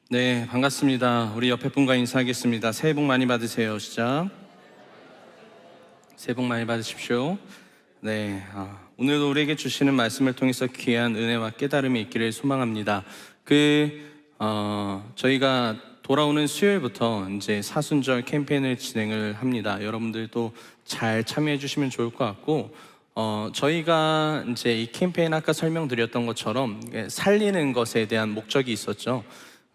네, 반갑습니다. 우리 옆에 분과 인사하겠습니다. 새해 복 많이 받으세요. 시작. 새해 복 많이 받으십시오. 네, 오늘도 우리에게 주시는 말씀을 통해서 귀한 은혜와 깨달음이 있기를 소망합니다. 저희가 돌아오는 수요일부터 이제 사순절 캠페인을 진행을 합니다. 여러분들도 잘 참여해 주시면 좋을 것 같고, 저희가 이제 이 캠페인 아까 설명드렸던 것처럼 살리는 것에 대한 목적이 있었죠.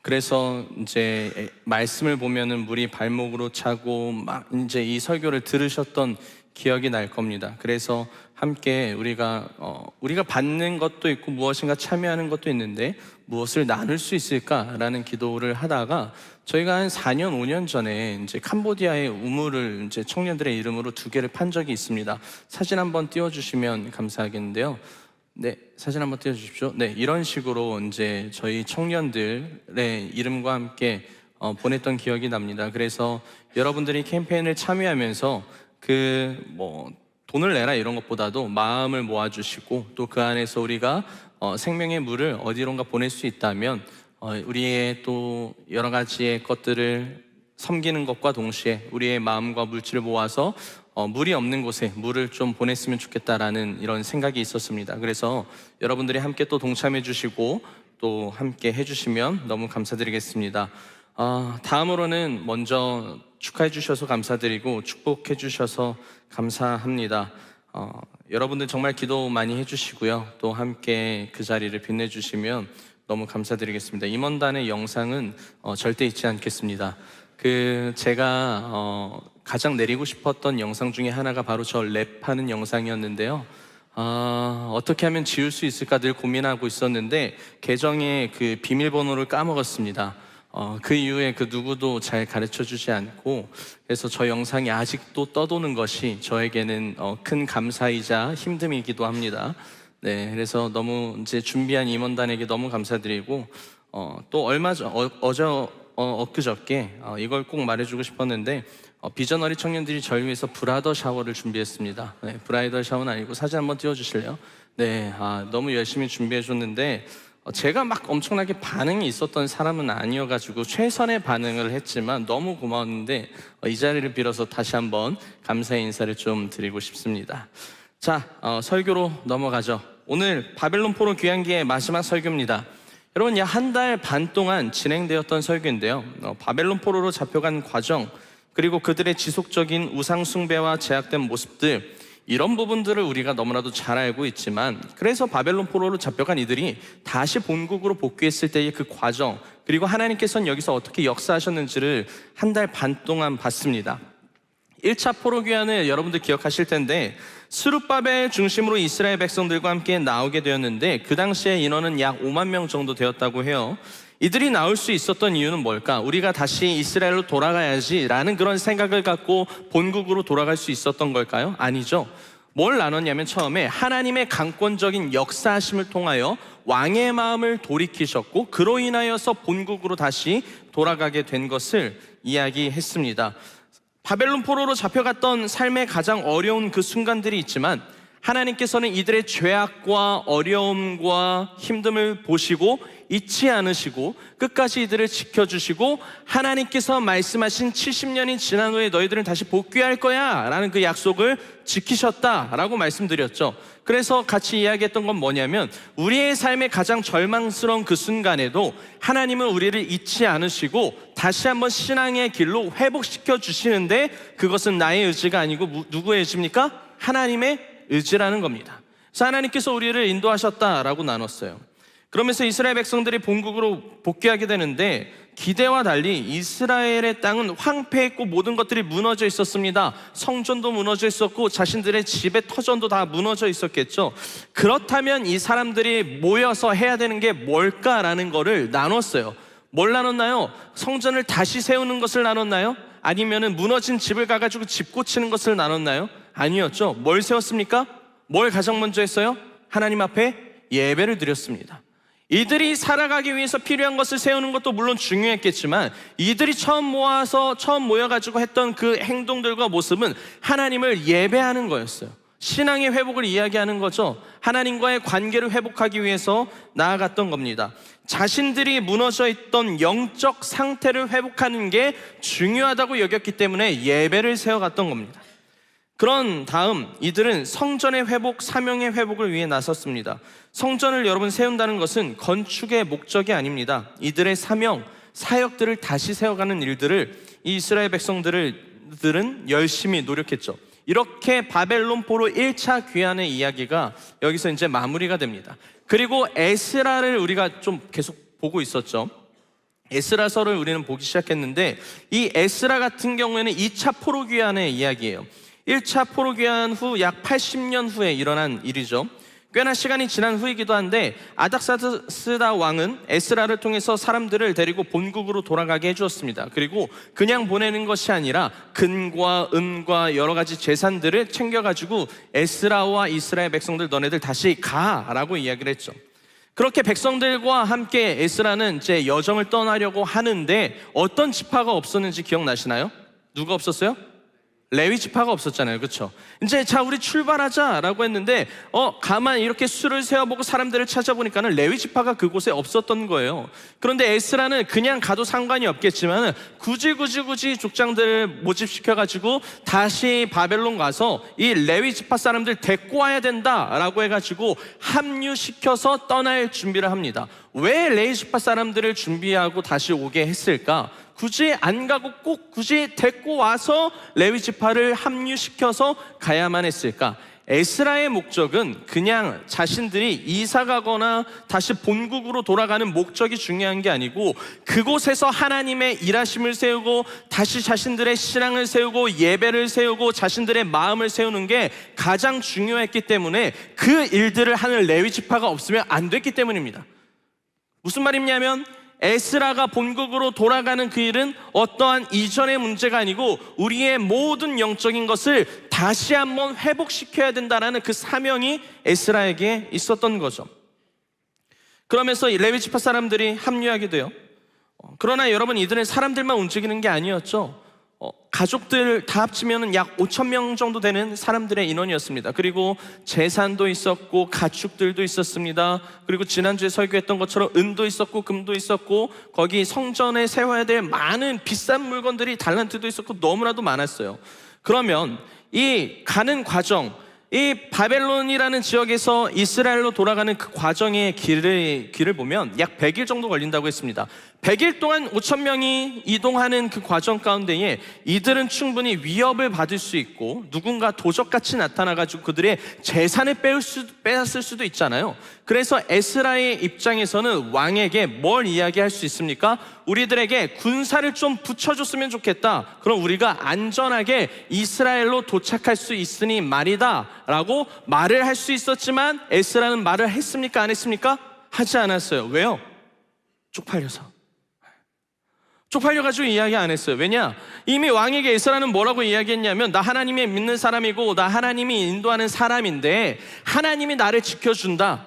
그래서 이제 말씀을 보면은 물이 발목으로 차고 막 이제 이 설교를 들으셨던 기억이 날 겁니다. 그래서 함께 우리가 받는 것도 있고 무엇인가 참여하는 것도 있는데 무엇을 나눌 수 있을까라는 기도를 하다가 저희가 한 4년, 5년 전에 이제 캄보디아의 우물을 이제 청년들의 이름으로 2개를 판 적이 있습니다. 사진 한번 띄워주시면 감사하겠는데요. 네, 사진 한번 띄워주십시오. 네, 이런 식으로 이제 저희 청년들의 이름과 함께 보냈던 기억이 납니다. 그래서 여러분들이 캠페인을 참여하면서 돈을 내라 이런 것보다도 마음을 모아주시고 또 그 안에서 우리가 생명의 물을 어디론가 보낼 수 있다면 우리의 또 여러 가지의 것들을 섬기는 것과 동시에 우리의 마음과 물질을 모아서 물이 없는 곳에 물을 좀 보냈으면 좋겠다라는 이런 생각이 있었습니다. 그래서 여러분들이 함께 또 동참해 주시고 또 함께 해주시면 너무 감사드리겠습니다. 다음으로는 먼저 축하해 주셔서 감사드리고 축복해 주셔서 감사합니다. 여러분들 정말 기도 많이 해주시고요. 또 함께 그 자리를 빛내주시면 너무 감사드리겠습니다. 임원단의 영상은 절대 잊지 않겠습니다. 제가 가장 내리고 싶었던 영상 중에 하나가 바로 저 랩하는 영상이었는데요. 어떻게 하면 지울 수 있을까 늘 고민하고 있었는데 계정의 그 비밀번호를 까먹었습니다. 그 이후에 그 누구도 잘 가르쳐 주지 않고, 그래서 저 영상이 아직도 떠도는 것이 저에게는 큰 감사이자 힘듦이기도 합니다. 네, 그래서 너무 이제 준비한 임원단에게 너무 감사드리고, 또 엊그저께 이걸 꼭 말해주고 싶었는데, 비전어리 청년들이 저를 위해서 브라더 샤워를 준비했습니다. 네, 브라이덜 샤워는 아니고 사진 한번 띄워주실래요? 네, 너무 열심히 준비해줬는데 제가 막 엄청나게 반응이 있었던 사람은 아니어가지고 최선의 반응을 했지만 너무 고마웠는데 이 자리를 빌어서 다시 한번 감사의 인사를 좀 드리고 싶습니다. 자, 설교로 넘어가죠. 오늘 바벨론 포로 귀환기의 마지막 설교입니다. 여러분, 약 한 달 반 동안 진행되었던 설교인데요, 바벨론 포로로 잡혀간 과정, 그리고 그들의 지속적인 우상 숭배와 제약된 모습들, 이런 부분들을 우리가 너무나도 잘 알고 있지만, 그래서 바벨론 포로로 잡혀간 이들이 다시 본국으로 복귀했을 때의 그 과정, 그리고 하나님께서는 여기서 어떻게 역사하셨는지를 한 달 반 동안 봤습니다. 1차 포로 귀환을 여러분들 기억하실 텐데 스룹바벨 중심으로 이스라엘 백성들과 함께 나오게 되었는데 그 당시에 인원은 약 5만 명 정도 되었다고 해요. 이들이 나올 수 있었던 이유는 뭘까? 우리가 다시 이스라엘로 돌아가야지 라는 그런 생각을 갖고 본국으로 돌아갈 수 있었던 걸까요? 아니죠. 뭘 나눴냐면 처음에 하나님의 강권적인 역사하심을 통하여 왕의 마음을 돌이키셨고 그로 인하여서 본국으로 다시 돌아가게 된 것을 이야기했습니다. 바벨론 포로로 잡혀갔던 삶의 가장 어려운 그 순간들이 있지만 하나님께서는 이들의 죄악과 어려움과 힘듦을 보시고 잊지 않으시고 끝까지 이들을 지켜주시고 하나님께서 말씀하신 70년이 지난 후에 너희들은 다시 복귀할 거야 라는 그 약속을 지키셨다라고 말씀드렸죠. 그래서 같이 이야기했던 건 뭐냐면 우리의 삶의 가장 절망스러운 그 순간에도 하나님은 우리를 잊지 않으시고 다시 한번 신앙의 길로 회복시켜 주시는데 그것은 나의 의지가 아니고 누구의 의지입니까? 하나님의 의지라는 겁니다. 그래서 하나님께서 우리를 인도하셨다라고 나눴어요. 그러면서 이스라엘 백성들이 본국으로 복귀하게 되는데 기대와 달리 이스라엘의 땅은 황폐했고 모든 것들이 무너져 있었습니다. 성전도 무너져 있었고 자신들의 집의 터전도 다 무너져 있었겠죠. 그렇다면 이 사람들이 모여서 해야 되는 게 뭘까라는 거를 나눴어요. 뭘 나눴나요? 성전을 다시 세우는 것을 나눴나요? 아니면은 무너진 집을 가가지고 집 고치는 것을 나눴나요? 아니었죠. 뭘 세웠습니까? 뭘 가장 먼저 했어요? 하나님 앞에 예배를 드렸습니다. 이들이 살아가기 위해서 필요한 것을 세우는 것도 물론 중요했겠지만 이들이 처음 모여가지고 했던 그 행동들과 모습은 하나님을 예배하는 거였어요. 신앙의 회복을 이야기하는 거죠. 하나님과의 관계를 회복하기 위해서 나아갔던 겁니다. 자신들이 무너져 있던 영적 상태를 회복하는 게 중요하다고 여겼기 때문에 예배를 세워갔던 겁니다. 그런 다음 이들은 성전의 회복, 사명의 회복을 위해 나섰습니다. 성전을 여러분 세운다는 것은 건축의 목적이 아닙니다. 이들의 사명, 사역들을 다시 세워가는 일들을 이 이스라엘 백성들은 열심히 노력했죠. 이렇게 바벨론 포로 1차 귀환의 이야기가 여기서 이제 마무리가 됩니다. 그리고 에스라를 우리가 좀 계속 보고 있었죠. 에스라서를 우리는 보기 시작했는데 이 에스라 같은 경우에는 2차 포로 귀환의 이야기예요. 1차 포로 귀환 후 약 80년 후에 일어난 일이죠. 꽤나 시간이 지난 후이기도 한데 아닥사스다 왕은 에스라를 통해서 사람들을 데리고 본국으로 돌아가게 해주었습니다. 그리고 그냥 보내는 것이 아니라 금과 은과 여러 가지 재산들을 챙겨가지고 에스라와 이스라엘 백성들 너네들 다시 가라고 이야기를 했죠. 그렇게 백성들과 함께 에스라는 이제 여정을 떠나려고 하는데 어떤 지파가 없었는지 기억나시나요? 누가 없었어요? 레위 지파가 없었잖아요. 그렇죠? 이제 자 우리 출발하자라고 했는데 가만히 이렇게 수를 세어보고 사람들을 찾아보니까는 레위 지파가 그곳에 없었던 거예요. 그런데 에스라는 그냥 가도 상관이 없겠지만 굳이 족장들을 모집시켜가지고 다시 바벨론 가서 이 레위 지파 사람들 데리고 와야 된다라고 해가지고 합류시켜서 떠날 준비를 합니다. 왜 레위 지파 사람들을 준비하고 다시 오게 했을까? 굳이 안 가고 꼭 굳이 데리고 와서 레위 지파를 합류시켜서 가야만 했을까? 에스라의 목적은 그냥 자신들이 이사 가거나 다시 본국으로 돌아가는 목적이 중요한 게 아니고 그곳에서 하나님의 일하심을 세우고 다시 자신들의 신앙을 세우고 예배를 세우고 자신들의 마음을 세우는 게 가장 중요했기 때문에 그 일들을 하는 레위 지파가 없으면 안 됐기 때문입니다. 무슨 말이냐면 에스라가 본국으로 돌아가는 그 일은 어떠한 이전의 문제가 아니고 우리의 모든 영적인 것을 다시 한번 회복시켜야 된다는 그 사명이 에스라에게 있었던 거죠. 그러면서 레위 지파 사람들이 합류하게 돼요. 그러나 여러분 이들은 사람들만 움직이는 게 아니었죠. 가족들 다 합치면 약 5천 명 정도 되는 사람들의 인원이었습니다. 그리고 재산도 있었고 가축들도 있었습니다. 그리고 지난주에 설교했던 것처럼 은도 있었고 금도 있었고 거기 성전에 세워야 될 많은 비싼 물건들이 달란트도 있었고 너무나도 많았어요. 그러면 이 가는 과정, 이 바벨론이라는 지역에서 이스라엘로 돌아가는 그 과정의 길을 보면 약 100일 정도 걸린다고 했습니다. 100일 동안 5천 명이 이동하는 그 과정 가운데에 이들은 충분히 위협을 받을 수 있고 누군가 도적같이 나타나가지고 그들의 재산을 빼앗을 수도 있잖아요. 그래서 에스라의 입장에서는 왕에게 뭘 이야기할 수 있습니까? 우리들에게 군사를 좀 붙여줬으면 좋겠다. 그럼 우리가 안전하게 이스라엘로 도착할 수 있으니 말이다 라고 말을 할 수 있었지만 에스라는 말을 했습니까? 안 했습니까? 하지 않았어요. 왜요? 쪽팔려가지고 이야기 안 했어요. 왜냐? 이미 왕에게 에스라는 뭐라고 이야기했냐면 나 하나님이 믿는 사람이고 나 하나님이 인도하는 사람인데 하나님이 나를 지켜준다.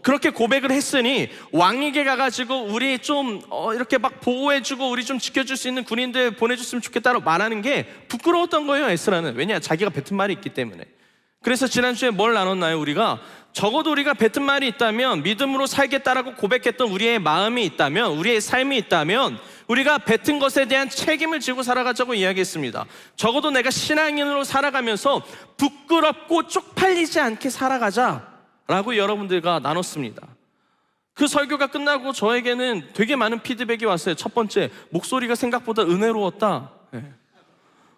그렇게 고백을 했으니 왕에게 가가지고 우리 좀 이렇게 막 보호해주고 우리 좀 지켜줄 수 있는 군인들 보내줬으면 좋겠다고 말하는 게 부끄러웠던 거예요. 에스라는. 왜냐? 자기가 뱉은 말이 있기 때문에. 그래서 지난주에 뭘 나눴나요? 우리가 적어도 우리가 뱉은 말이 있다면 믿음으로 살겠다라고 고백했던 우리의 마음이 있다면 우리의 삶이 있다면 우리가 뱉은 것에 대한 책임을 지고 살아가자고 이야기했습니다. 적어도 내가 신앙인으로 살아가면서 부끄럽고 쪽팔리지 않게 살아가자라고 여러분들과 나눴습니다. 그 설교가 끝나고 저에게는 되게 많은 피드백이 왔어요. 첫 번째, 목소리가 생각보다 은혜로웠다.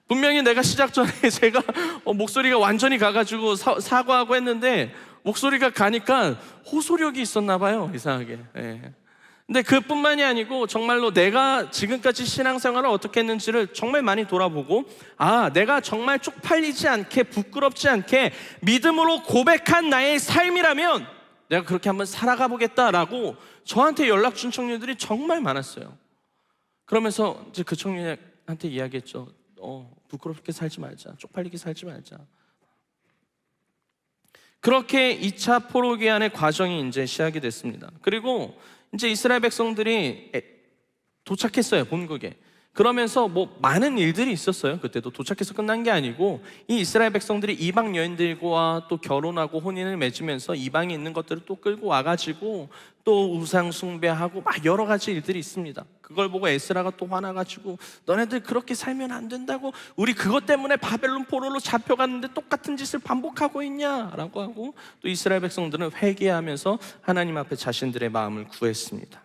분명히 내가 시작 전에 제가 목소리가 완전히 가가지고 사과하고 했는데 목소리가 가니까 호소력이 있었나 봐요. 이상하게. 근데 그뿐만이 아니고 정말로 내가 지금까지 신앙생활을 어떻게 했는지를 정말 많이 돌아보고 내가 정말 쪽팔리지 않게 부끄럽지 않게 믿음으로 고백한 나의 삶이라면 내가 그렇게 한번 살아가 보겠다라고 저한테 연락 준 청년들이 정말 많았어요. 그러면서 이제 그 청년한테 이야기했죠. 부끄럽게 살지 말자. 쪽팔리게 살지 말자. 그렇게 2차 포로 귀환의 과정이 이제 시작이 됐습니다. 그리고 이제 이스라엘 백성들이 도착했어요, 본국에. 그러면서 뭐 많은 일들이 있었어요. 그때도 도착해서 끝난 게 아니고 이 이스라엘 백성들이 이방 여인들과 또 결혼하고 혼인을 맺으면서 이방에 있는 것들을 또 끌고 와가지고 또 우상 숭배하고 막 여러 가지 일들이 있습니다. 그걸 보고 에스라가 또 화나가지고 너네들 그렇게 살면 안 된다고, 우리 그것 때문에 바벨론 포로로 잡혀갔는데 똑같은 짓을 반복하고 있냐라고 하고, 또 이스라엘 백성들은 회개하면서 하나님 앞에 자신들의 마음을 구했습니다.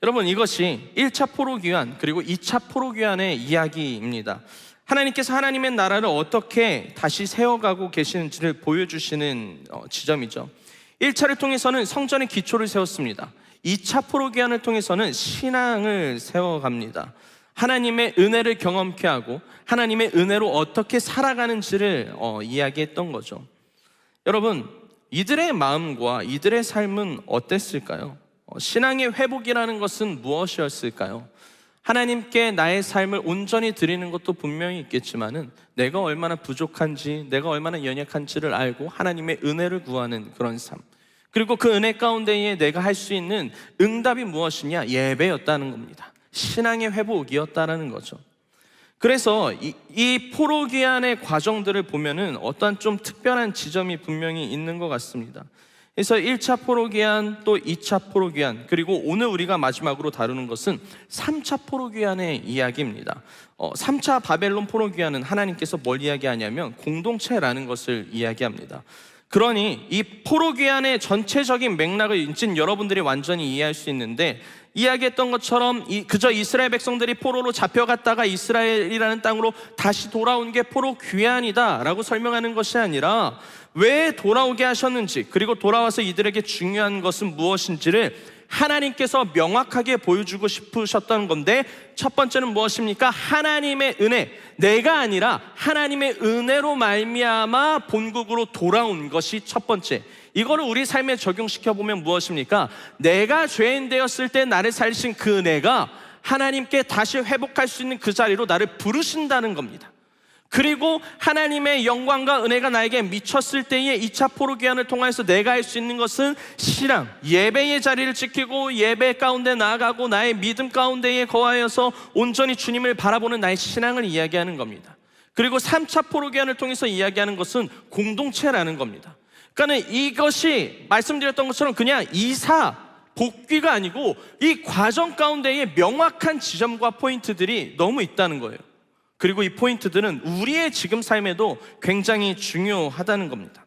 여러분, 이것이 1차 포로귀환 그리고 2차 포로귀환의 이야기입니다. 하나님께서 하나님의 나라를 어떻게 다시 세워가고 계시는지를 보여주시는 지점이죠. 1차를 통해서는 성전의 기초를 세웠습니다. 2차 포로귀환을 통해서는 신앙을 세워갑니다. 하나님의 은혜를 경험케 하고 하나님의 은혜로 어떻게 살아가는지를 이야기했던 거죠. 여러분, 이들의 마음과 이들의 삶은 어땠을까요? 신앙의 회복이라는 것은 무엇이었을까요? 하나님께 나의 삶을 온전히 드리는 것도 분명히 있겠지만은 내가 얼마나 부족한지, 내가 얼마나 연약한지를 알고 하나님의 은혜를 구하는 그런 삶, 그리고 그 은혜 가운데에 내가 할 수 있는 응답이 무엇이냐? 예배였다는 겁니다. 신앙의 회복이었다는 거죠. 그래서 이 포로귀환의 과정들을 보면은 어떠한 좀 특별한 지점이 분명히 있는 것 같습니다. 그래서 1차 포로귀환, 또 2차 포로귀환, 그리고 오늘 우리가 마지막으로 다루는 것은 3차 포로귀환의 이야기입니다. 3차 바벨론 포로귀환은 하나님께서 뭘 이야기하냐면 공동체라는 것을 이야기합니다. 그러니 이 포로귀환의 전체적인 맥락을 이제 여러분들이 완전히 이해할 수 있는데, 이야기했던 것처럼 그저 이스라엘 백성들이 포로로 잡혀갔다가 이스라엘이라는 땅으로 다시 돌아온 게 포로귀환이다 라고 설명하는 것이 아니라 왜 돌아오게 하셨는지, 그리고 돌아와서 이들에게 중요한 것은 무엇인지를 하나님께서 명확하게 보여주고 싶으셨던 건데, 첫 번째는 무엇입니까? 하나님의 은혜, 내가 아니라 하나님의 은혜로 말미암아 본국으로 돌아온 것이 첫 번째. 이거를 우리 삶에 적용시켜보면 무엇입니까? 내가 죄인 되었을 때 나를 살리신 그 은혜가 하나님께 다시 회복할 수 있는 그 자리로 나를 부르신다는 겁니다. 그리고 하나님의 영광과 은혜가 나에게 미쳤을 때에 2차 포로귀환을 통해서 내가 할 수 있는 것은 신앙, 예배의 자리를 지키고 예배 가운데 나아가고 나의 믿음 가운데에 거하여서 온전히 주님을 바라보는 나의 신앙을 이야기하는 겁니다. 그리고 3차 포로귀환을 통해서 이야기하는 것은 공동체라는 겁니다. 그러니까 이것이 말씀드렸던 것처럼 그냥 이사 복귀가 아니고 이 과정 가운데에 명확한 지점과 포인트들이 너무 있다는 거예요. 그리고 이 포인트들은 우리의 지금 삶에도 굉장히 중요하다는 겁니다.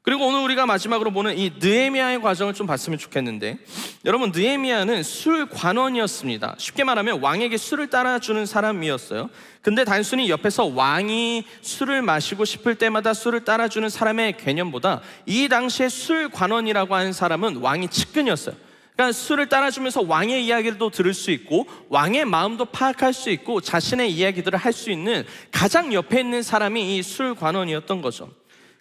그리고 오늘 우리가 마지막으로 보는 이 느헤미야의 과정을 좀 봤으면 좋겠는데, 여러분, 느헤미야는 술 관원이었습니다. 쉽게 말하면 왕에게 술을 따라주는 사람이었어요. 근데 단순히 옆에서 왕이 술을 마시고 싶을 때마다 술을 따라주는 사람의 개념보다 이 당시에 술 관원이라고 하는 사람은 왕의 측근이었어요. 그러니까 술을 따라주면서 왕의 이야기도 들을 수 있고 왕의 마음도 파악할 수 있고 자신의 이야기들을 할 수 있는 가장 옆에 있는 사람이 이 술 관원이었던 거죠.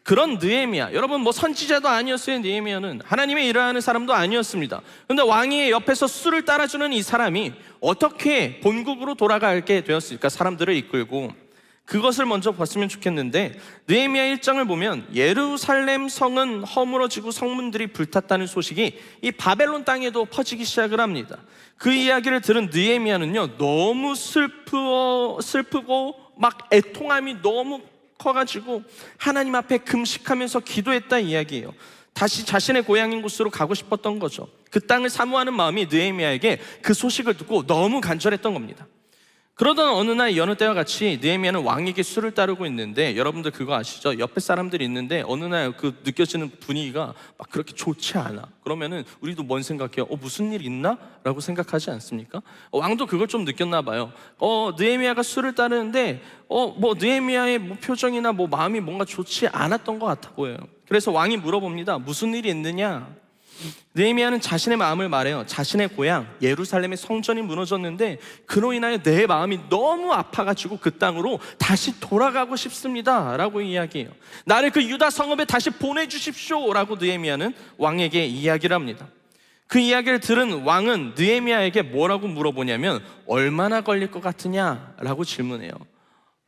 그런 느헤미야, 여러분 뭐 선지자도 아니었어요. 느헤미야는 하나님의 일을 하는 사람도 아니었습니다. 그런데 왕의 옆에서 술을 따라주는 이 사람이 어떻게 본국으로 돌아가게 되었을까? 사람들을 이끌고. 그것을 먼저 봤으면 좋겠는데, 느헤미야 1장을 보면 예루살렘 성은 허물어지고 성문들이 불탔다는 소식이 이 바벨론 땅에도 퍼지기 시작을 합니다. 그 이야기를 들은 느헤미야는요, 너무 슬프고 막 애통함이 너무 커가지고 하나님 앞에 금식하면서 기도했다 이야기예요. 다시 자신의 고향인 곳으로 가고 싶었던 거죠. 그 땅을 사모하는 마음이 느헤미야에게 그 소식을 듣고 너무 간절했던 겁니다. 그러던 어느 날 여느 때와 같이 느헤미야는 왕에게 술을 따르고 있는데, 여러분들 그거 아시죠? 옆에 사람들이 있는데 어느 날 그 느껴지는 분위기가 막 그렇게 좋지 않아. 그러면은 우리도 뭔 생각해요? 무슨 일 있나? 라고 생각하지 않습니까? 왕도 그걸 좀 느꼈나 봐요. 느헤미야가 술을 따르는데 뭐 느헤미야의 뭐 표정이나 뭐 마음이 뭔가 좋지 않았던 것 같아 보여요. 그래서 왕이 물어봅니다. 무슨 일이 있느냐? 느헤미야는 자신의 마음을 말해요. 자신의 고향 예루살렘의 성전이 무너졌는데 그로 인하여 내 마음이 너무 아파가지고 그 땅으로 다시 돌아가고 싶습니다 라고 이야기해요. 나를 그 유다 성읍에 다시 보내주십시오 라고 느헤미야는 왕에게 이야기를 합니다. 그 이야기를 들은 왕은 느헤미야에게 뭐라고 물어보냐면 얼마나 걸릴 것 같으냐 라고 질문해요.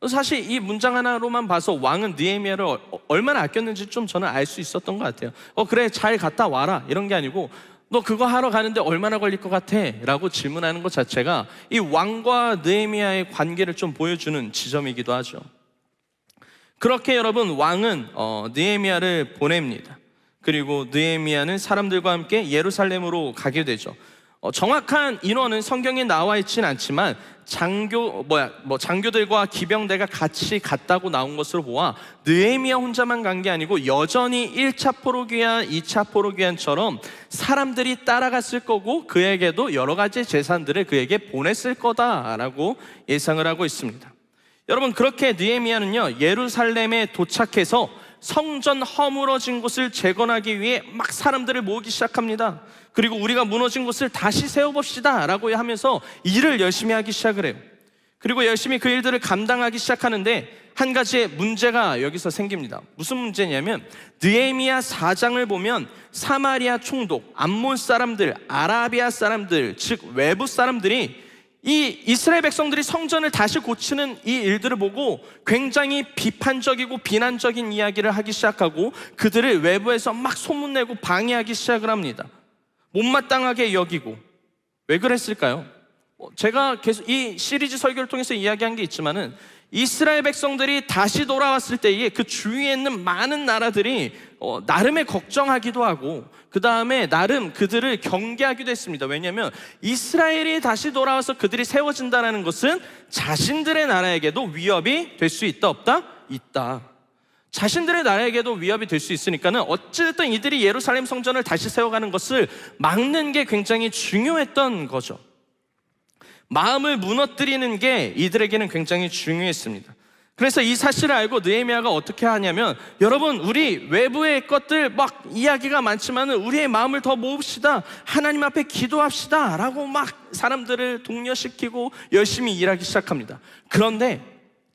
사실 이 문장 하나로만 봐서 왕은 느헤미야를 얼마나 아꼈는지 좀 저는 알 수 있었던 것 같아요. 그래 잘 갔다 와라 이런 게 아니고 너 그거 하러 가는데 얼마나 걸릴 것 같아? 라고 질문하는 것 자체가 이 왕과 느헤미야의 관계를 좀 보여주는 지점이기도 하죠. 그렇게 여러분, 왕은 느헤미야를 보냅니다. 그리고 느헤미야는 사람들과 함께 예루살렘으로 가게 되죠. 정확한 인원은 성경에 나와 있지는 않지만 장교들과 기병대가 같이 갔다고 나온 것으로 보아 느헤미야 혼자만 간 게 아니고 여전히 1차 포로기한, 2차 포로기한처럼 사람들이 따라갔을 거고 그에게도 여러 가지 재산들을 그에게 보냈을 거다라고 예상을 하고 있습니다. 여러분, 그렇게 느헤미야는요, 예루살렘에 도착해서 성전 허물어진 곳을 재건하기 위해 막 사람들을 모으기 시작합니다. 그리고 우리가 무너진 곳을 다시 세워봅시다 라고 하면서 일을 열심히 하기 시작을 해요. 그리고 열심히 그 일들을 감당하기 시작하는데 한 가지의 문제가 여기서 생깁니다. 무슨 문제냐면 느헤미야 4장을 보면 사마리아 총독, 암몬 사람들, 아라비아 사람들, 즉 외부 사람들이 이 이스라엘 백성들이 성전을 다시 고치는 이 일들을 보고 굉장히 비판적이고 비난적인 이야기를 하기 시작하고 그들을 외부에서 막 소문내고 방해하기 시작을 합니다. 못마땅하게 여기고. 왜 그랬을까요? 제가 계속 이 시리즈 설교를 통해서 이야기한 게 있지만은 이스라엘 백성들이 다시 돌아왔을 때에 그 주위에 있는 많은 나라들이 나름의 걱정하기도 하고 그 다음에 나름 그들을 경계하기도 했습니다. 왜냐하면 이스라엘이 다시 돌아와서 그들이 세워진다는 것은 자신들의 나라에게도 위협이 될 수 있다 없다? 있다. 자신들의 나라에게도 위협이 될 수 있으니까는 어찌됐든 이들이 예루살렘 성전을 다시 세워가는 것을 막는 게 굉장히 중요했던 거죠. 마음을 무너뜨리는 게 이들에게는 굉장히 중요했습니다. 그래서 이 사실을 알고 느헤미야가 어떻게 하냐면, 여러분, 우리 외부의 것들 막 이야기가 많지만 우리의 마음을 더 모읍시다, 하나님 앞에 기도합시다 라고 막 사람들을 독려시키고 열심히 일하기 시작합니다. 그런데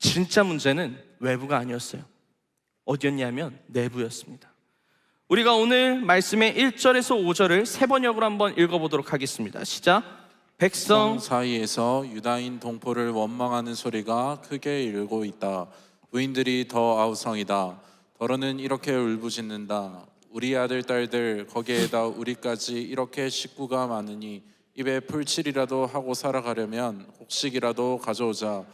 진짜 문제는 외부가 아니었어요. 어디였냐면 내부였습니다. 우리가 오늘 말씀의 1절에서 5절을 세 번역으로 한번 읽어보도록 하겠습니다. 시작. 백성 사이에서 유다인 동포를 원망하는 소리가 크게 일고 있다. 부인들이 더 아우성이다. 더러는 이렇게 울부짖는다. 우리 아들 딸들 거기에다 우리까지 이렇게 식구가 많으니 입에 풀칠이라도 하고 살아가려면 곡식이라도 가져오자.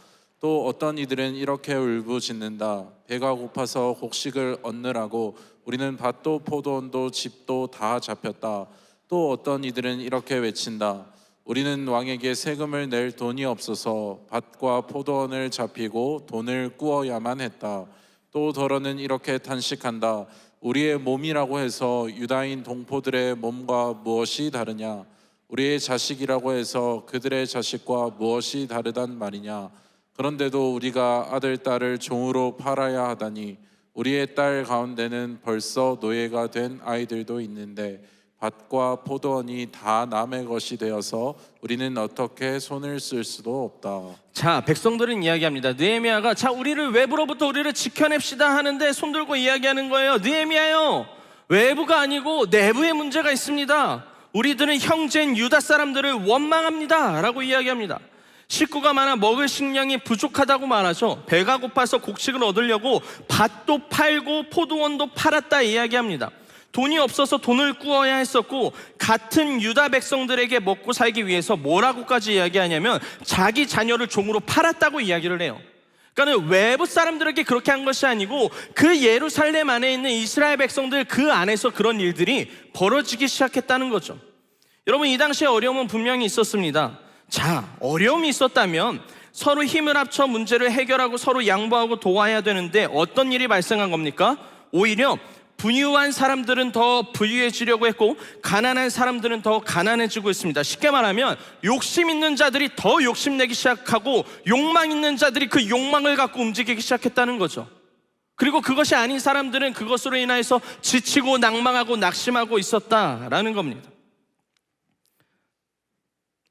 또 어떤 이들은 이렇게 울부짖는다. 배가 고파서 곡식을 얻느라고 우리는 밭도 포도원도 집도 다 잡혔다. 또 어떤 이들은 이렇게 외친다. 우리는 왕에게 세금을 낼 돈이 없어서 밭과 포도원을 잡히고 돈을 꾸어야만 했다. 또 더러는 이렇게 탄식한다. 우리의 몸이라고 해서 유다인 동포들의 몸과 무엇이 다르냐? 우리의 자식이라고 해서 그들의 자식과 무엇이 다르단 말이냐? 그런데도 우리가 아들, 딸을 종으로 팔아야 하다니 우리의 딸 가운데는 벌써 노예가 된 아이들도 있는데 밭과 포도원이 다 남의 것이 되어서 우리는 어떻게 손을 쓸 수도 없다. 자, 백성들은 이야기합니다. 느헤미야가 자, 우리를 외부로부터 우리를 지켜냅시다 하는데 손 들고 이야기하는 거예요. 느헤미야요, 외부가 아니고 내부에 문제가 있습니다. 우리들은 형제인 유다 사람들을 원망합니다 라고 이야기합니다. 식구가 많아 먹을 식량이 부족하다고 말하죠. 배가 고파서 곡식을 얻으려고 밭도 팔고 포도원도 팔았다 이야기합니다. 돈이 없어서 돈을 꾸어야 했었고 같은 유다 백성들에게 먹고 살기 위해서 뭐라고까지 이야기하냐면 자기 자녀를 종으로 팔았다고 이야기를 해요. 그러니까 외부 사람들에게 그렇게 한 것이 아니고 그 예루살렘 안에 있는 이스라엘 백성들 그 안에서 그런 일들이 벌어지기 시작했다는 거죠. 여러분, 이 당시에 어려움은 분명히 있었습니다. 자, 어려움이 있었다면 서로 힘을 합쳐 문제를 해결하고 서로 양보하고 도와야 되는데 어떤 일이 발생한 겁니까? 오히려 부유한 사람들은 더 부유해지려고 했고 가난한 사람들은 더 가난해지고 있습니다. 쉽게 말하면 욕심 있는 자들이 더 욕심내기 시작하고 욕망 있는 자들이 그 욕망을 갖고 움직이기 시작했다는 거죠. 그리고 그것이 아닌 사람들은 그것으로 인하여서 지치고 낭망하고 낙심하고 있었다라는 겁니다.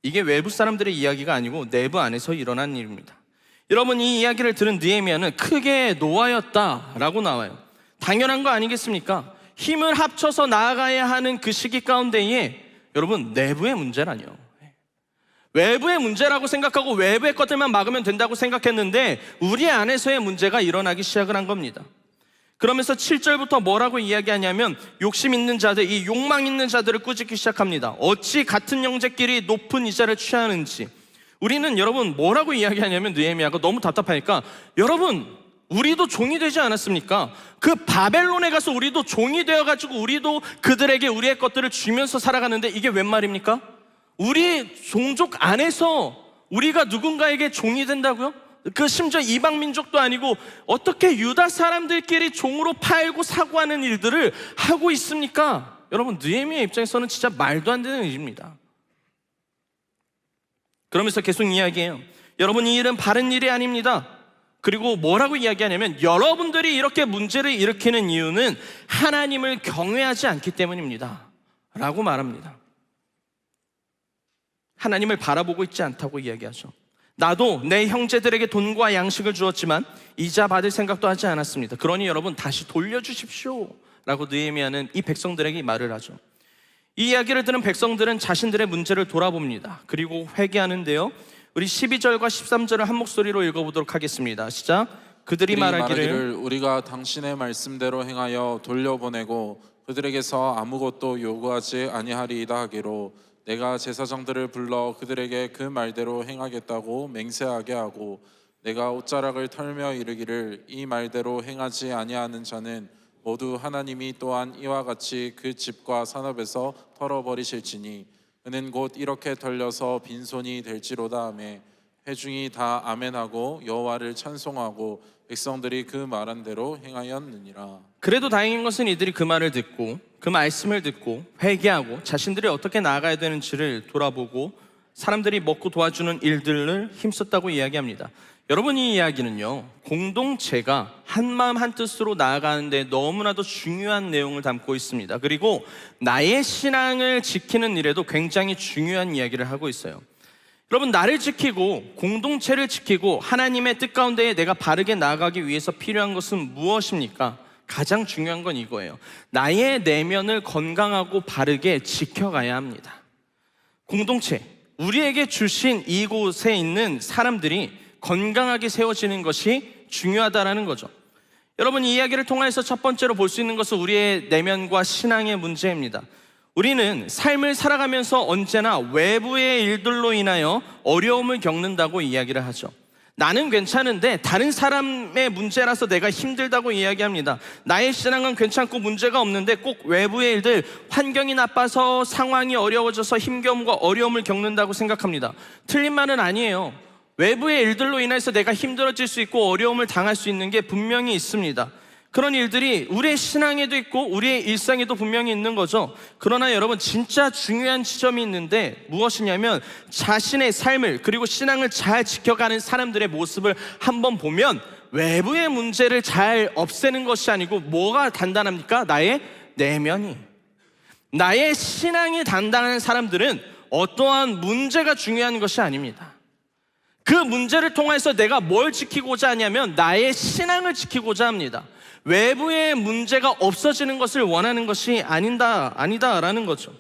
이게 외부 사람들의 이야기가 아니고 내부 안에서 일어난 일입니다. 여러분, 이 이야기를 들은 느헤미야는 크게 노하였다라고 나와요. 당연한 거 아니겠습니까? 힘을 합쳐서 나아가야 하는 그 시기 가운데에 여러분, 내부의 문제라뇨. 외부의 문제라고 생각하고 외부의 것들만 막으면 된다고 생각했는데 우리 안에서의 문제가 일어나기 시작을 한 겁니다. 그러면서 7절부터 뭐라고 이야기하냐면 욕심 있는 자들, 이 욕망 있는 자들을 꾸짖기 시작합니다. 어찌 같은 형제끼리 높은 이자를 취하는지. 우리는 여러분 뭐라고 이야기하냐면 느헤미야가 너무 답답하니까 여러분 우리도 종이 되지 않았습니까? 그 바벨론에 가서 우리도 종이 되어가지고 우리도 그들에게 우리의 것들을 주면서 살아가는데 이게 웬 말입니까? 우리 종족 안에서 우리가 누군가에게 종이 된다고요? 그 심지어 이방 민족도 아니고 어떻게 유다 사람들끼리 종으로 팔고 사고 하는 일들을 하고 있습니까? 여러분 느헤미야 입장에서는 진짜 말도 안 되는 일입니다. 그러면서 계속 이야기해요. 여러분 이 일은 바른 일이 아닙니다. 그리고 뭐라고 이야기하냐면 여러분들이 이렇게 문제를 일으키는 이유는 하나님을 경외하지 않기 때문입니다 라고 말합니다. 하나님을 바라보고 있지 않다고 이야기하죠. 나도 내 형제들에게 돈과 양식을 주었지만 이자 받을 생각도 하지 않았습니다. 그러니 여러분 다시 돌려주십시오 라고 느헤미야는 이 백성들에게 말을 하죠. 이 이야기를 들은 백성들은 자신들의 문제를 돌아봅니다. 그리고 회개하는데요, 우리 12절과 13절을 한 목소리로 읽어보도록 하겠습니다. 시작. 그들이 말하기를 우리가 당신의 말씀대로 행하여 돌려보내고 그들에게서 아무것도 요구하지 아니하리이다 하기로 내가 제사장들을 불러 그들에게 그 말대로 행하겠다고 맹세하게 하고 내가 옷자락을 털며 이르기를 이 말대로 행하지 아니하는 자는 모두 하나님이 또한 이와 같이 그 집과 산업에서 털어버리실지니 그는 곧 이렇게 털려서 빈손이 될지로다 하매 회중이 다 아멘하고 여호와를 찬송하고 백성들이 그 말한 대로 행하였느니라. 그래도 다행인 것은 이들이 그 말을 듣고 그 말씀을 듣고 회개하고 자신들이 어떻게 나아가야 되는지를 돌아보고 사람들이 먹고 도와주는 일들을 힘썼다고 이야기합니다. 여러분 이 이야기는요 공동체가 한마음 한뜻으로 나아가는데 너무나도 중요한 내용을 담고 있습니다. 그리고 나의 신앙을 지키는 일에도 굉장히 중요한 이야기를 하고 있어요. 여러분 나를 지키고 공동체를 지키고 하나님의 뜻 가운데 내가 바르게 나아가기 위해서 필요한 것은 무엇입니까? 가장 중요한 건 이거예요. 나의 내면을 건강하고 바르게 지켜가야 합니다. 공동체, 우리에게 주신 이곳에 있는 사람들이 건강하게 세워지는 것이 중요하다는 거죠. 여러분 이 이야기를 통해서 첫 번째로 볼 수 있는 것은 우리의 내면과 신앙의 문제입니다. 우리는 삶을 살아가면서 언제나 외부의 일들로 인하여 어려움을 겪는다고 이야기를 하죠. 나는 괜찮은데 다른 사람의 문제라서 내가 힘들다고 이야기합니다. 나의 신앙은 괜찮고 문제가 없는데 꼭 외부의 일들, 환경이 나빠서 상황이 어려워져서 힘겨움과 어려움을 겪는다고 생각합니다. 틀린 말은 아니에요. 외부의 일들로 인해서 내가 힘들어질 수 있고 어려움을 당할 수 있는 게 분명히 있습니다. 그런 일들이 우리의 신앙에도 있고 우리의 일상에도 분명히 있는 거죠. 그러나 여러분 진짜 중요한 지점이 있는데 무엇이냐면 자신의 삶을 그리고 신앙을 잘 지켜가는 사람들의 모습을 한번 보면 외부의 문제를 잘 없애는 것이 아니고 뭐가 단단합니까? 나의 내면이. 나의 신앙이 단단한 사람들은 어떠한 문제가 중요한 것이 아닙니다. 그 문제를 통해서 내가 뭘 지키고자 하냐면 나의 신앙을 지키고자 합니다. 외부의 문제가 없어지는 것을 원하는 것이 아니다라는 거죠.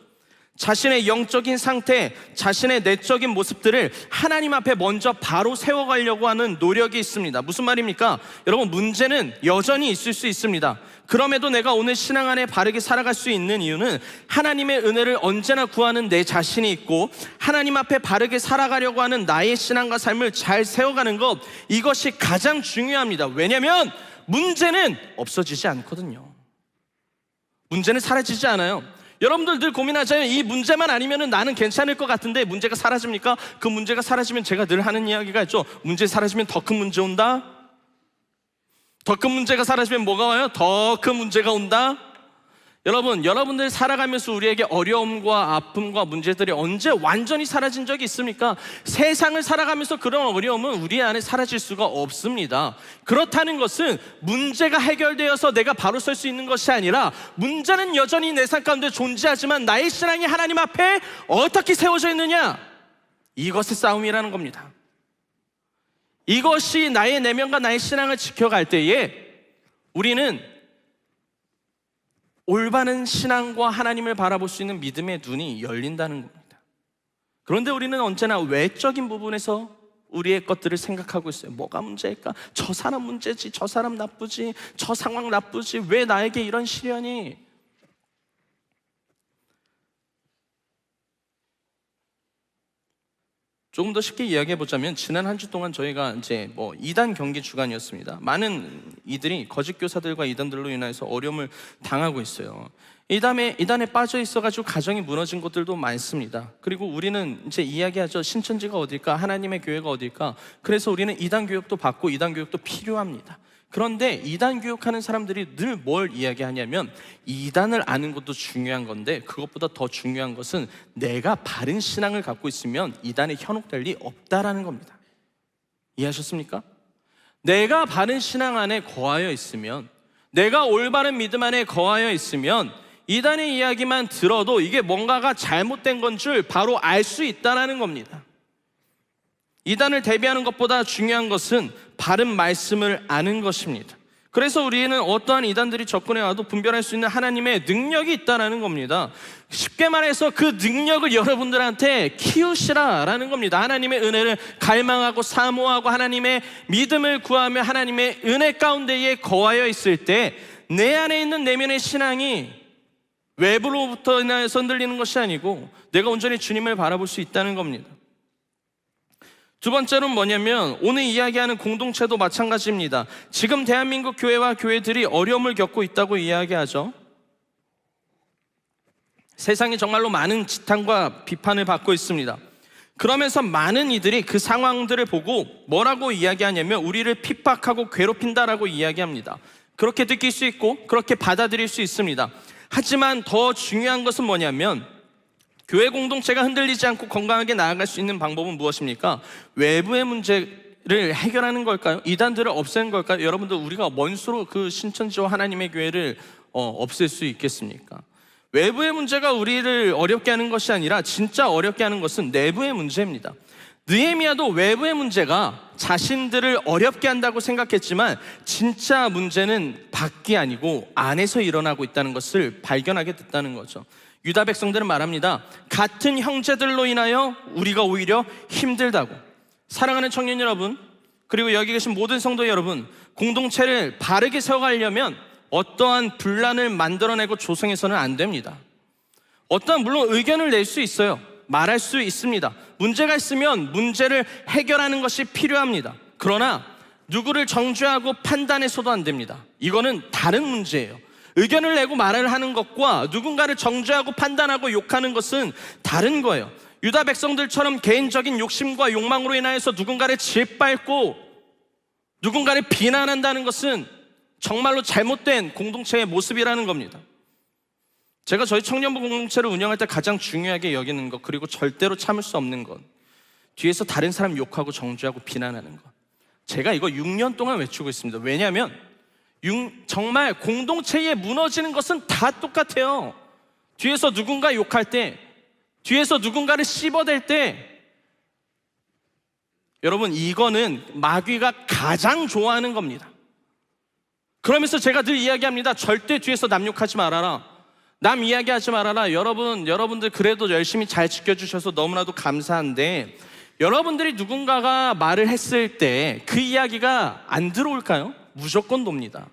자신의 영적인 상태, 자신의 내적인 모습들을 하나님 앞에 먼저 바로 세워가려고 하는 노력이 있습니다. 무슨 말입니까? 여러분 문제는 여전히 있을 수 있습니다. 그럼에도 내가 오늘 신앙 안에 바르게 살아갈 수 있는 이유는 하나님의 은혜를 언제나 구하는 내 자신이 있고 하나님 앞에 바르게 살아가려고 하는 나의 신앙과 삶을 잘 세워가는 것, 이것이 가장 중요합니다. 왜냐하면 문제는 없어지지 않거든요. 문제는 사라지지 않아요. 여러분들 늘 고민하잖아요. 이 문제만 아니면 나는 괜찮을 것 같은데 문제가 사라집니까? 그 문제가 사라지면 제가 늘 하는 이야기가 있죠. 문제 사라지면 더 큰 문제 온다. 더 큰 문제가 사라지면 뭐가 와요? 더 큰 문제가 온다. 여러분, 여러분들 살아가면서 우리에게 어려움과 아픔과 문제들이 언제 완전히 사라진 적이 있습니까? 세상을 살아가면서 그런 어려움은 우리 안에 사라질 수가 없습니다. 그렇다는 것은 문제가 해결되어서 내가 바로 설 수 있는 것이 아니라 문제는 여전히 내 삶 가운데 존재하지만 나의 신앙이 하나님 앞에 어떻게 세워져 있느냐? 이것의 싸움이라는 겁니다. 이것이 나의 내면과 나의 신앙을 지켜갈 때에 우리는 올바른 신앙과 하나님을 바라볼 수 있는 믿음의 눈이 열린다는 겁니다. 그런데 우리는 언제나 외적인 부분에서 우리의 것들을 생각하고 있어요. 뭐가 문제일까? 저 사람 문제지, 저 사람 나쁘지, 저 상황 나쁘지, 왜 나에게 이런 시련이? 조금 더 쉽게 이야기해 보자면, 지난 한 주 동안 저희가 이제 이단 경기 주간이었습니다. 많은 이들이 거짓 교사들과 이단들로 인해서 어려움을 당하고 있어요. 이단에 빠져 있어가지고 가정이 무너진 곳들도 많습니다. 그리고 우리는 이제 이야기하죠. 신천지가 어딜까? 하나님의 교회가 어딜까? 그래서 우리는 이단 교육도 받고 이단 교육도 필요합니다. 그런데 이단 교육하는 사람들이 늘 뭘 이야기하냐면, 이단을 아는 것도 중요한 건데 그것보다 더 중요한 것은 내가 바른 신앙을 갖고 있으면 이단에 현혹될 리 없다라는 겁니다. 이해하셨습니까? 내가 바른 신앙 안에 거하여 있으면, 내가 올바른 믿음 안에 거하여 있으면 이단의 이야기만 들어도 이게 뭔가가 잘못된 건 줄 바로 알 수 있다는 겁니다. 이단을 대비하는 것보다 중요한 것은 바른 말씀을 아는 것입니다. 그래서 우리는 어떠한 이단들이 접근해 와도 분별할 수 있는 하나님의 능력이 있다는 겁니다. 쉽게 말해서 그 능력을 여러분들한테 키우시라라는 겁니다. 하나님의 은혜를 갈망하고 사모하고 하나님의 믿음을 구하며 하나님의 은혜 가운데에 거하여 있을 때 내 안에 있는 내면의 신앙이 외부로부터 인하여서 흔들리는 것이 아니고 내가 온전히 주님을 바라볼 수 있다는 겁니다. 두 번째로는 뭐냐면, 오늘 이야기하는 공동체도 마찬가지입니다. 지금 대한민국 교회와 교회들이 어려움을 겪고 있다고 이야기하죠. 세상이 정말로 많은 지탄과 비판을 받고 있습니다. 그러면서 많은 이들이 그 상황들을 보고 뭐라고 이야기하냐면, 우리를 핍박하고 괴롭힌다라고 이야기합니다. 그렇게 느낄 수 있고 그렇게 받아들일 수 있습니다. 하지만 더 중요한 것은 뭐냐면, 교회 공동체가 흔들리지 않고 건강하게 나아갈 수 있는 방법은 무엇입니까? 외부의 문제를 해결하는 걸까요? 이단들을 없애는 걸까요? 여러분들, 우리가 뭔 수로 그 신천지와 하나님의 교회를 없앨 수 있겠습니까? 외부의 문제가 우리를 어렵게 하는 것이 아니라 진짜 어렵게 하는 것은 내부의 문제입니다. 느헤미야도 외부의 문제가 자신들을 어렵게 한다고 생각했지만 진짜 문제는 밖이 아니고 안에서 일어나고 있다는 것을 발견하게 됐다는 거죠. 유다 백성들은 말합니다. 같은 형제들로 인하여 우리가 오히려 힘들다고. 사랑하는 청년 여러분, 그리고 여기 계신 모든 성도 여러분, 공동체를 바르게 세워가려면 어떠한 분란을 만들어내고 조성해서는 안 됩니다. 어떠한, 물론 의견을 낼 수 있어요. 말할 수 있습니다. 문제가 있으면 문제를 해결하는 것이 필요합니다. 그러나 누구를 정죄하고 판단해서도 안 됩니다. 이거는 다른 문제예요. 의견을 내고 말을 하는 것과 누군가를 정죄하고 판단하고 욕하는 것은 다른 거예요. 유다 백성들처럼 개인적인 욕심과 욕망으로 인하여서 누군가를 짓밟고 누군가를 비난한다는 것은 정말로 잘못된 공동체의 모습이라는 겁니다. 제가 저희 청년부 공동체를 운영할 때 가장 중요하게 여기는 것, 그리고 절대로 참을 수 없는 것, 뒤에서 다른 사람 욕하고 정죄하고 비난하는 것. 제가 이거 6년 동안 외치고 있습니다. 왜냐하면 정말 공동체에 무너지는 것은 다 똑같아요. 뒤에서 누군가 욕할 때, 뒤에서 누군가를 씹어댈 때, 여러분, 이거는 마귀가 가장 좋아하는 겁니다. 그러면서 제가 늘 이야기합니다. 절대 뒤에서 남 욕하지 말아라, 남 이야기하지 말아라. 여러분들 그래도 열심히 잘 지켜주셔서 너무나도 감사한데, 여러분들이 누군가가 말을 했을 때 그 이야기가 안 들어올까요? 무조건 돕니다.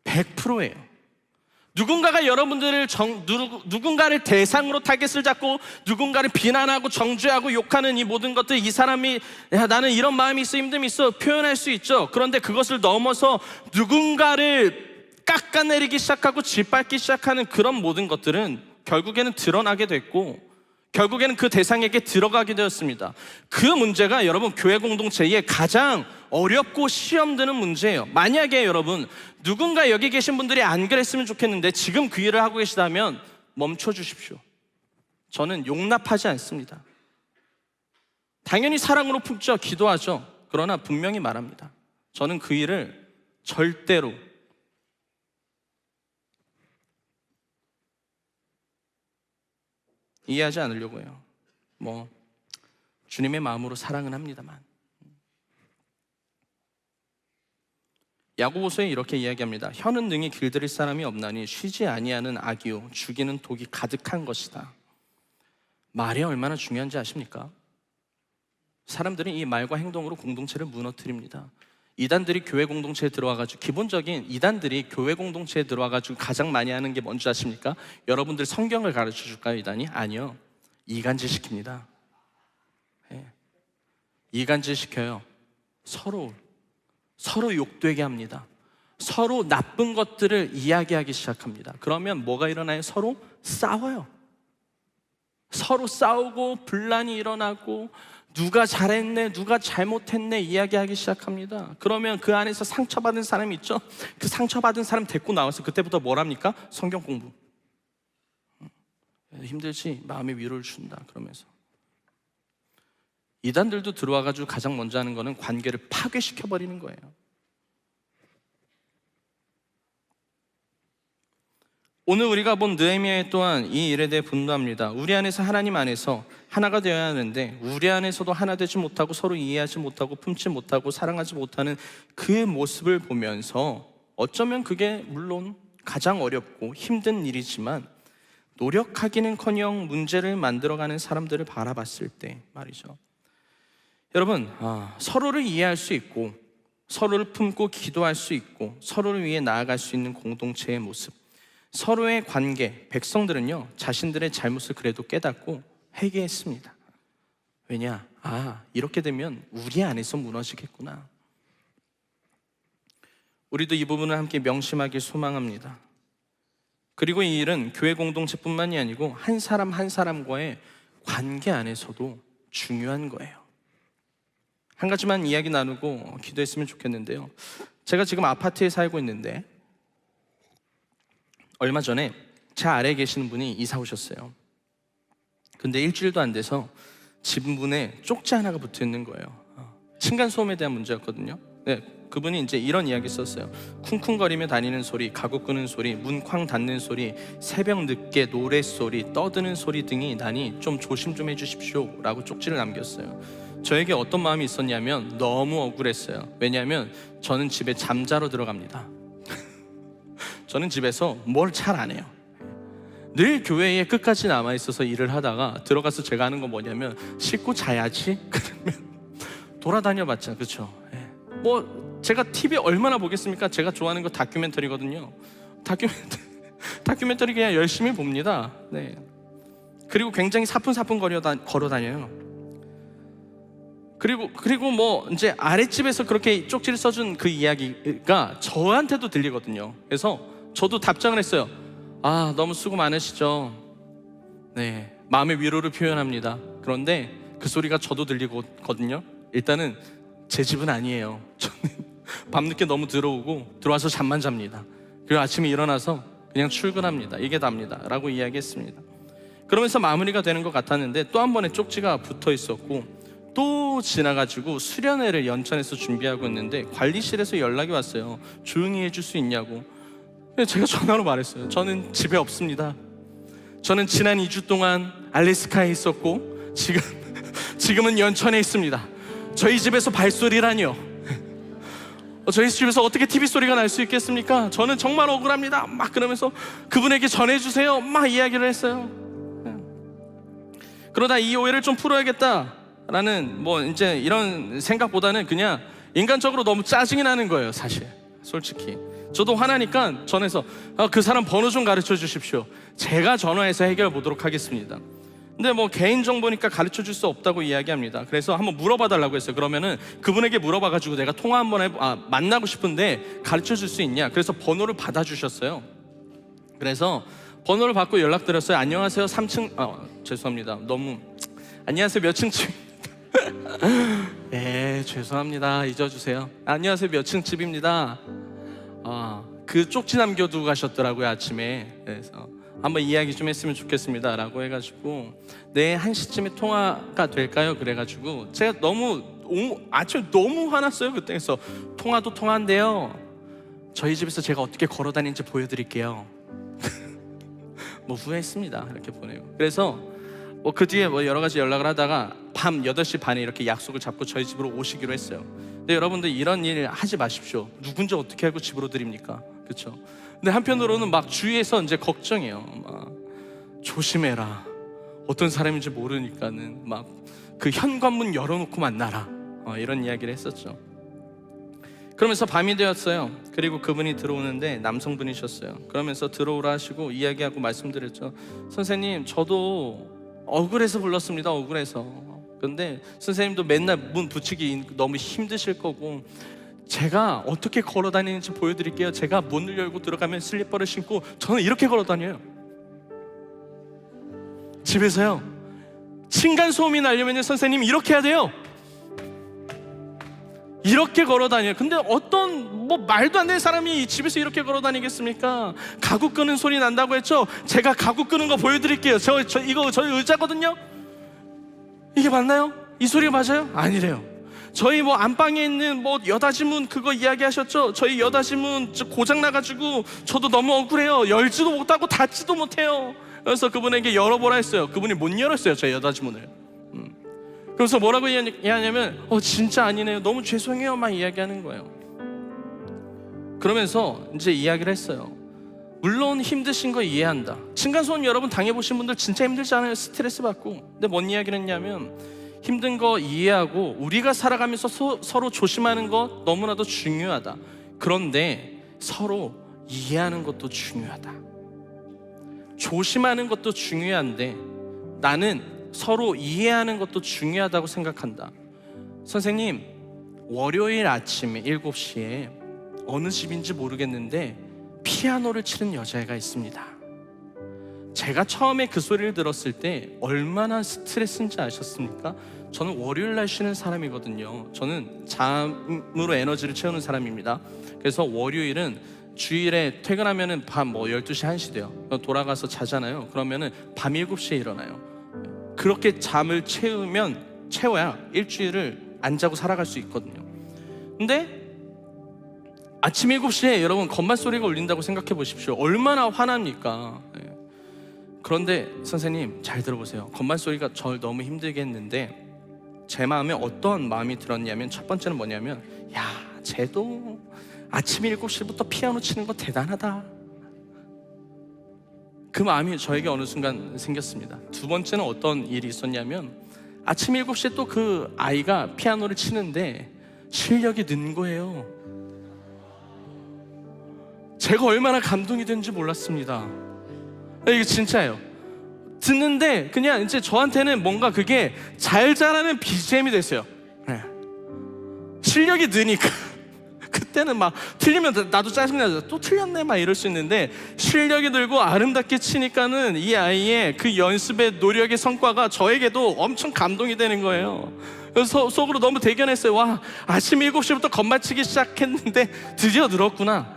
100%예요. 누군가가 여러분들을 누군가를 대상으로 타겟을 잡고 누군가를 비난하고 정죄하고 욕하는 이 모든 것들, 이 사람이 나는 이런 마음이 있어, 힘듦이 있어 표현할 수 있죠. 그런데 그것을 넘어서 누군가를 깎아내리기 시작하고 짓밟기 시작하는 그런 모든 것들은 결국에는 드러나게 됐고 결국에는 그 대상에게 들어가게 되었습니다. 그 문제가 여러분 교회 공동체에 가장 어렵고 시험드는 문제예요. 만약에 여러분 누군가 여기 계신 분들이 안 그랬으면 좋겠는데 지금 그 일을 하고 계시다면 멈춰 주십시오. 저는 용납하지 않습니다. 당연히 사랑으로 품죠. 기도하죠. 그러나 분명히 말합니다. 저는 그 일을 절대로 이해하지 않으려고 해요. 주님의 마음으로 사랑은 합니다만. 야고보서에 이렇게 이야기합니다. 혀는 능히 길들일 사람이 없나니 쉬지 아니하는 악이요 죽이는 독이 가득한 것이다. 말이 얼마나 중요한지 아십니까? 사람들은 이 말과 행동으로 공동체를 무너뜨립니다. 이단들이 교회 공동체에 들어와가지고, 기본적인 이단들이 교회 공동체에 들어와가지고 가장 많이 하는 게 뭔지 아십니까? 여러분들 성경을 가르쳐 줄까요, 이단이? 아니요, 이간질 시킵니다. 네. 이간질 시켜요. 서로 욕되게 합니다. 서로 나쁜 것들을 이야기하기 시작합니다. 그러면 뭐가 일어나요? 서로 싸워요. 서로 싸우고 분란이 일어나고, 누가 잘했네, 누가 잘못했네 이야기하기 시작합니다. 그러면 그 안에서 상처받은 사람이 있죠? 그 상처받은 사람 데리고 나와서 그때부터 뭘 합니까? 성경 공부. 힘들지? 마음의 위로를 준다 그러면서. 이단들도 들어와가지고 가장 먼저 하는 거는 관계를 파괴시켜버리는 거예요. 오늘 우리가 본 느헤미야 또한 이 일에 대해 분노합니다. 우리 안에서, 하나님 안에서 하나가 되어야 하는데 우리 안에서도 하나 되지 못하고 서로 이해하지 못하고 품지 못하고 사랑하지 못하는 그 모습을 보면서, 어쩌면 그게 물론 가장 어렵고 힘든 일이지만 노력하기는커녕 문제를 만들어가는 사람들을 바라봤을 때 말이죠, 여러분, 서로를 이해할 수 있고 서로를 품고 기도할 수 있고 서로를 위해 나아갈 수 있는 공동체의 모습, 서로의 관계, 백성들은요 자신들의 잘못을 그래도 깨닫고 회개했습니다. 왜냐? 이렇게 되면 우리 안에서 무너지겠구나. 우리도 이 부분을 함께 명심하길 소망합니다. 그리고 이 일은 교회 공동체뿐만이 아니고 한 사람 한 사람과의 관계 안에서도 중요한 거예요. 한 가지만 이야기 나누고 기도했으면 좋겠는데요, 제가 지금 아파트에 살고 있는데 얼마 전에 제 아래에 계시는 분이 이사 오셨어요. 근데 일주일도 안 돼서 지붕에 쪽지 하나가 붙어 있는 거예요. 층간소음에 대한 문제였거든요. 네, 그분이 이제 이런 이야기 썼어요. 쿵쿵거리며 다니는 소리, 가구 끄는 소리, 문 쾅 닫는 소리, 새벽 늦게 노랫소리, 떠드는 소리 등이 나니 좀 조심 좀 해주십시오 라고 쪽지를 남겼어요. 저에게 어떤 마음이 있었냐면 너무 억울했어요. 왜냐하면 저는 집에 잠자러 들어갑니다. 저는 집에서 뭘 잘 안 해요. 늘 교회에 끝까지 남아있어서 일을 하다가 들어가서 제가 하는 건 뭐냐면 씻고 자야지? 그러면 돌아다녀봤자, 그렇죠? 뭐 제가 TV 얼마나 보겠습니까? 제가 좋아하는 거 다큐멘터리거든요. 다큐멘터리 그냥 열심히 봅니다. 네. 그리고 굉장히 사뿐사뿐 걸어 다녀요. 그리고 뭐 이제 아랫집에서 그렇게 쪽지를 써준 그 이야기가 저한테도 들리거든요. 그래서 저도 답장을 했어요. 너무 수고 많으시죠. 네, 마음의 위로를 표현합니다. 그런데 그 소리가 저도 들리거든요. 일단은 제 집은 아니에요. 저는 밤늦게 너무 들어와서 잠만 잡니다. 그리고 아침에 일어나서 그냥 출근합니다. 이게 답니다 라고 이야기했습니다. 그러면서 마무리가 되는 것 같았는데 또 한 번의 쪽지가 붙어 있었고, 또 지나가지고 수련회를 연천에서 준비하고 있는데 관리실에서 연락이 왔어요. 조용히 해줄 수 있냐고. 제가 전화로 말했어요. 저는 집에 없습니다. 저는 지난 2주 동안 알래스카에 있었고 지금은 연천에 있습니다. 저희 집에서 발소리라뇨. 저희 집에서 어떻게 TV 소리가 날 수 있겠습니까? 저는 정말 억울합니다. 막 그러면서 그분에게 전해주세요 막 이야기를 했어요. 그러다 이 오해를 좀 풀어야겠다라는 뭐 이제 이런 생각보다는 그냥 인간적으로 너무 짜증이 나는 거예요. 사실 솔직히 저도 화나니까 전해서 그 사람 번호 좀 가르쳐 주십시오. 제가 전화해서 해결해 보도록 하겠습니다. 근데 뭐 개인정보니까 가르쳐 줄 수 없다고 이야기합니다. 그래서 한번 물어봐 달라고 했어요. 그러면은 그분에게 물어봐 가지고 내가 통화 한번 만나고 싶은데 가르쳐 줄 수 있냐. 그래서 번호를 받아 주셨어요. 그래서 번호를 받고 연락드렸어요. 안녕하세요 3층 죄송합니다. 안녕하세요 몇 층 집입니다. 네 죄송합니다. 잊어주세요. 안녕하세요 몇 층 집입니다. 그 쪽지 남겨두고 가셨더라고요 아침에. 그래서 한번 이야기 좀 했으면 좋겠습니다 라고 해가지고 네 1시쯤에 통화가 될까요? 그래가지고 제가 아침에 너무 화났어요 그때. 그래서 통화도 통화인데요, 저희 집에서 제가 어떻게 걸어다니는지 보여드릴게요. 뭐 후회했습니다. 이렇게 보내고. 그래서 뭐 그 뒤에 뭐 여러 가지 연락을 하다가 밤 8시 반에 이렇게 약속을 잡고 저희 집으로 오시기로 했어요. 근데 여러분들 이런 일 하지 마십시오. 누군지 어떻게 알고 집으로 드립니까? 그렇죠? 근데 한편으로는 막 주위에서 이제 걱정해요. 막 조심해라. 어떤 사람인지 모르니까는 막 그 현관문 열어놓고 만나라, 이런 이야기를 했었죠. 그러면서 밤이 되었어요. 그리고 그분이 들어오는데 남성분이셨어요. 그러면서 들어오라 하시고 이야기하고 말씀드렸죠. 선생님, 저도 억울해서 불렀습니다. 억울해서. 그런데 선생님도 맨날 문 붙이기 너무 힘드실 거고, 제가 어떻게 걸어 다니는지 보여드릴게요. 제가 문을 열고 들어가면 슬리퍼를 신고 저는 이렇게 걸어 다녀요. 집에서요. 층간소음이 나려면 선생님 이렇게 해야 돼요. 이렇게 걸어 다녀요. 근데 어떤 말도 안 되는 사람이 집에서 이렇게 걸어 다니겠습니까? 가구 끄는 소리 난다고 했죠? 제가 가구 끄는 거 보여드릴게요. 이거 저희 의자거든요. 이게 맞나요? 이 소리가 맞아요? 아니래요. 저희 안방에 있는 여닫이문 그거 이야기하셨죠? 저희 여닫이문 고장 나가지고 저도 너무 억울해요. 열지도 못하고 닫지도 못해요. 그래서 그분에게 열어보라 했어요. 그분이 못 열었어요, 저희 여닫이문을. 그래서 뭐라고 이야기하냐면 진짜 아니네요, 너무 죄송해요, 막 이야기하는 거예요. 그러면서 이제 이야기를 했어요. 물론 힘드신 거 이해한다. 층간소음 여러분 당해보신 분들 진짜 힘들잖아요. 스트레스 받고. 근데 뭔 이야기를 했냐면, 힘든 거 이해하고 우리가 살아가면서 서로 조심하는 거 너무나도 중요하다. 그런데 서로 이해하는 것도 중요하다. 조심하는 것도 중요한데 나는 서로 이해하는 것도 중요하다고 생각한다. 선생님, 월요일 아침에 7시에 어느 집인지 모르겠는데 피아노를 치는 여자애가 있습니다. 제가 처음에 그 소리를 들었을 때 얼마나 스트레스인지 아셨습니까? 저는 월요일 날 쉬는 사람이거든요. 저는 잠으로 에너지를 채우는 사람입니다. 그래서 월요일은 주일에 퇴근하면은 밤 12시 1시 돼요. 돌아가서 자잖아요. 그러면은 밤 7시에 일어나요. 그렇게 잠을 채워야 일주일을 안 자고 살아갈 수 있거든요. 근데 아침 7시에 여러분 건반 소리가 울린다고 생각해 보십시오. 얼마나 화납니까? 그런데 선생님 잘 들어보세요. 건반 소리가 저를 너무 힘들게 했는데 제 마음에 어떠한 마음이 들었냐면, 첫 번째는 뭐냐면, 야, 쟤도 아침 7시부터 피아노 치는 거 대단하다. 그 마음이 저에게 어느 순간 생겼습니다. 두 번째는 어떤 일이 있었냐면, 아침 7시에 또 그 아이가 피아노를 치는데 실력이 는 거예요. 제가 얼마나 감동이 된지 몰랐습니다. 이게 진짜예요. 듣는데 그냥 이제 저한테는 뭔가 그게 잘 자라는 BGM이 됐어요. 실력이 느니까 그때는 막 틀리면 나도 짜증나죠. 또 틀렸네 막 이럴 수 있는데, 실력이 늘고 아름답게 치니까는 이 아이의 그 연습의 노력의 성과가 저에게도 엄청 감동이 되는 거예요. 그래서 속으로 너무 대견했어요. 와, 아침 7시부터 건반 치기 시작했는데 드디어 늘었구나.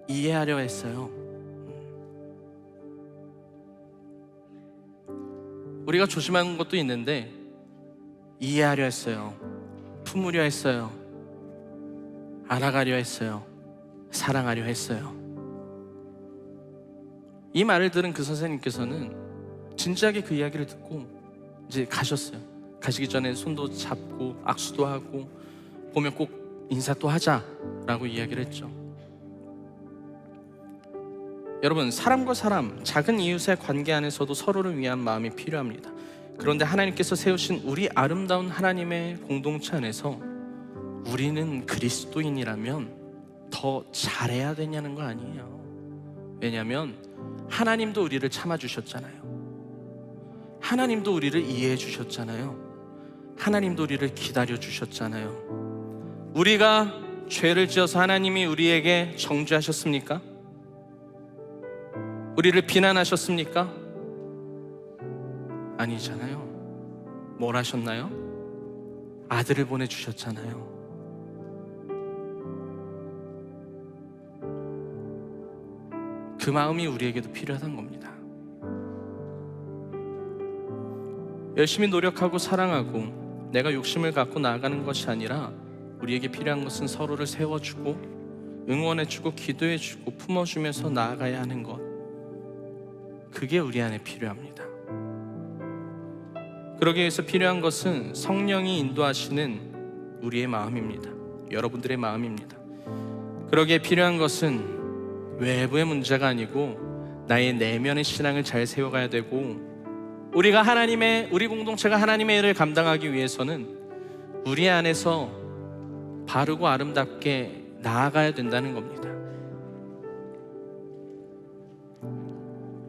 이해하려 했어요. 우리가 조심하는 것도 있는데 이해하려 했어요. 품으려 했어요. 알아가려 했어요. 사랑하려 했어요. 이 말을 들은 그 선생님께서는 진지하게 그 이야기를 듣고 이제 가셨어요. 가시기 전에 손도 잡고 악수도 하고, 보면 꼭 인사 또 하자라고 이야기를 했죠. 여러분, 사람과 사람, 작은 이웃의 관계 안에서도 서로를 위한 마음이 필요합니다. 그런데 하나님께서 세우신 우리 아름다운 하나님의 공동체 안에서 우리는 그리스도인이라면 더 잘해야 되냐는 거 아니에요. 왜냐하면 하나님도 우리를 참아주셨잖아요. 하나님도 우리를 이해해 주셨잖아요. 하나님도 우리를 기다려 주셨잖아요. 우리가 죄를 지어서 하나님이 우리에게 정죄하셨습니까? 우리를 비난하셨습니까? 아니잖아요. 뭘 하셨나요? 아들을 보내주셨잖아요. 그 마음이 우리에게도 필요하다는 겁니다. 열심히 노력하고 사랑하고 내가 욕심을 갖고 나아가는 것이 아니라, 우리에게 필요한 것은 서로를 세워주고 응원해주고 기도해주고 품어주면서 나아가야 하는 것, 그게 우리 안에 필요합니다. 그러기 위해서 필요한 것은 성령이 인도하시는 우리의 마음입니다. 여러분들의 마음입니다. 그러기에 필요한 것은 외부의 문제가 아니고 나의 내면의 신앙을 잘 세워가야 되고, 우리 공동체가 하나님의 일을 감당하기 위해서는 우리 안에서 바르고 아름답게 나아가야 된다는 겁니다.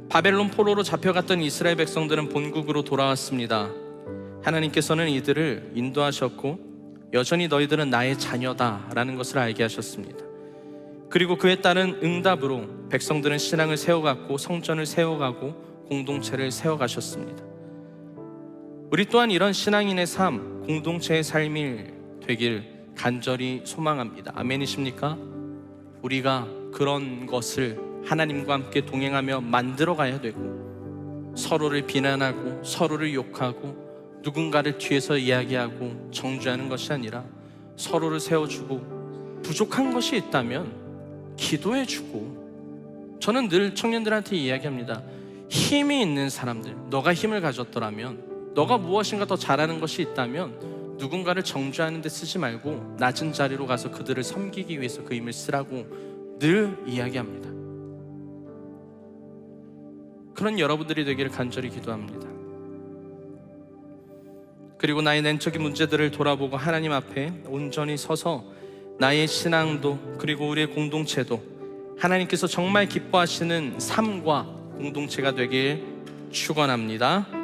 바벨론 포로로 잡혀갔던 이스라엘 백성들은 본국으로 돌아왔습니다. 하나님께서는 이들을 인도하셨고 여전히 너희들은 나의 자녀다라는 것을 알게 하셨습니다. 그리고 그에 따른 응답으로 백성들은 신앙을 세워갔고 성전을 세워가고 공동체를 세워가셨습니다. 우리 또한 이런 신앙인의 삶, 공동체의 삶이 되길 간절히 소망합니다. 아멘이십니까? 우리가 그런 것을 하나님과 함께 동행하며 만들어가야 되고, 서로를 비난하고 서로를 욕하고 누군가를 뒤에서 이야기하고 정죄하는 것이 아니라 서로를 세워주고, 부족한 것이 있다면 기도해주고, 저는 늘 청년들한테 이야기합니다. 힘이 있는 사람들, 너가 힘을 가졌더라면, 너가 무엇인가 더 잘하는 것이 있다면 누군가를 정죄하는 데 쓰지 말고 낮은 자리로 가서 그들을 섬기기 위해서 그 힘을 쓰라고 늘 이야기합니다. 그런 여러분들이 되기를 간절히 기도합니다. 그리고 나의 내적인 문제들을 돌아보고 하나님 앞에 온전히 서서 나의 신앙도 그리고 우리의 공동체도 하나님께서 정말 기뻐하시는 삶과 공동체가 되길 축원합니다.